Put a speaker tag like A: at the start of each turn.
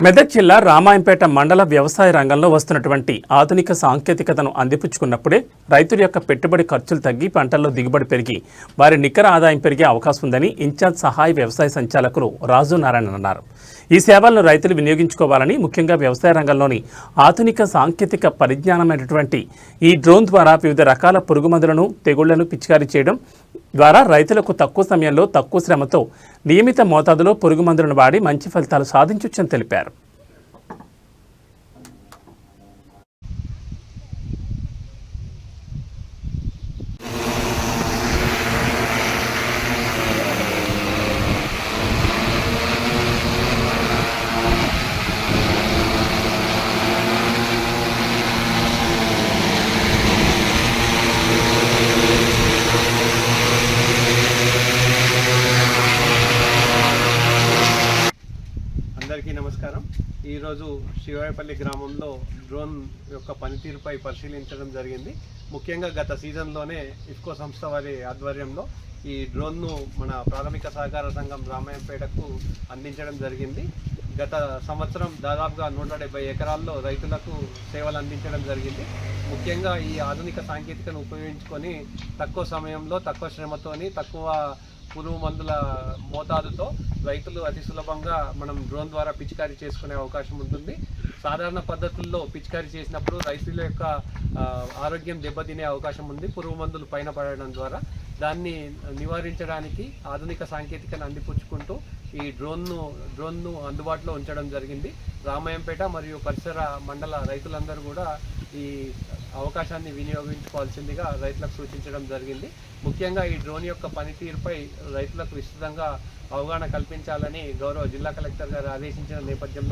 A: మెదక్ జిల్లా రామాయంపేట మండల వ్యవసాయ రంగంలో వస్తున్నటువంటి ఆధునిక సాంకేతికతను అందిపుచ్చుకున్నప్పుడే రైతుల యొక్క పెట్టుబడి ఖర్చులు తగ్గి పంటల్లో దిగుబడి పెరిగి వారి నికర ఆదాయం పెరిగే అవకాశం ఉందని ఇన్ఛార్జ్ సహాయ వ్యవసాయ సంచాలకులు రాజు నారాయణ అన్నారు. ఈ సేవలను రైతులు వినియోగించుకోవాలని, ముఖ్యంగా వ్యవసాయ రంగంలోని ఆధునిక సాంకేతిక పరిజ్ఞానమైనటువంటి ఈ డ్రోన్ ద్వారా వివిధ రకాల పురుగుమందులను, తెగుళ్లను పిచికారీ చేయడం ద్వారా రైతులకు తక్కువ సమయంలో తక్కువ శ్రమతో నియమిత మోతాదులో పురుగుమందులను వాడి మంచి ఫలితాలు సాధించొచ్చని తెలిపారు.
B: అందరికీ నమస్కారం. ఈరోజు శివాయపల్లి గ్రామంలో డ్రోన్ యొక్క పనితీరుపై పరిశీలించడం జరిగింది. ముఖ్యంగా గత సీజన్లోనే ఇఫ్కో సంస్థ వారి ఆధ్వర్యంలో ఈ డ్రోన్ను మన ప్రాథమిక సహకార సంఘం రామాయంపేటకు అందించడం జరిగింది. గత సంవత్సరం దాదాపుగా 170 ఎకరాల్లో రైతులకు సేవలు అందించడం జరిగింది. ముఖ్యంగా ఈ ఆధునిక సాంకేతికను ఉపయోగించుకొని తక్కువ సమయంలో తక్కువ శ్రమతోని తక్కువ పురుగు మందుల మోతాదుతో రైతులు అతి సులభంగా మనం డ్రోన్ ద్వారా పిచికారీ చేసుకునే అవకాశం ఉంటుంది. సాధారణ పద్ధతుల్లో పిచికారీ చేసినప్పుడు రైతుల యొక్క ఆరోగ్యం దెబ్బతినే అవకాశం ఉంది పురుగు మందులు పైన పడడం ద్వారా. దాన్ని నివారించడానికి ఆధునిక సాంకేతికను అందిపుచ్చుకుంటూ ఈ డ్రోన్ను అందుబాటులో ఉంచడం జరిగింది. రామాయంపేట మరియు పరిసర మండల రైతులందరూ కూడా ఈ అవకాశాన్ని వినియోగించుకోవాల్సిందిగా రైతులకు సూచించడం జరిగింది. ముఖ్యంగా ఈ డ్రోన్ యొక్క పనితీరుపై రైతులకు విస్తృతంగా అవగాహన కల్పించాలని గౌరవ జిల్లా కలెక్టర్ గారు ఆదేశించిన నేపథ్యంలో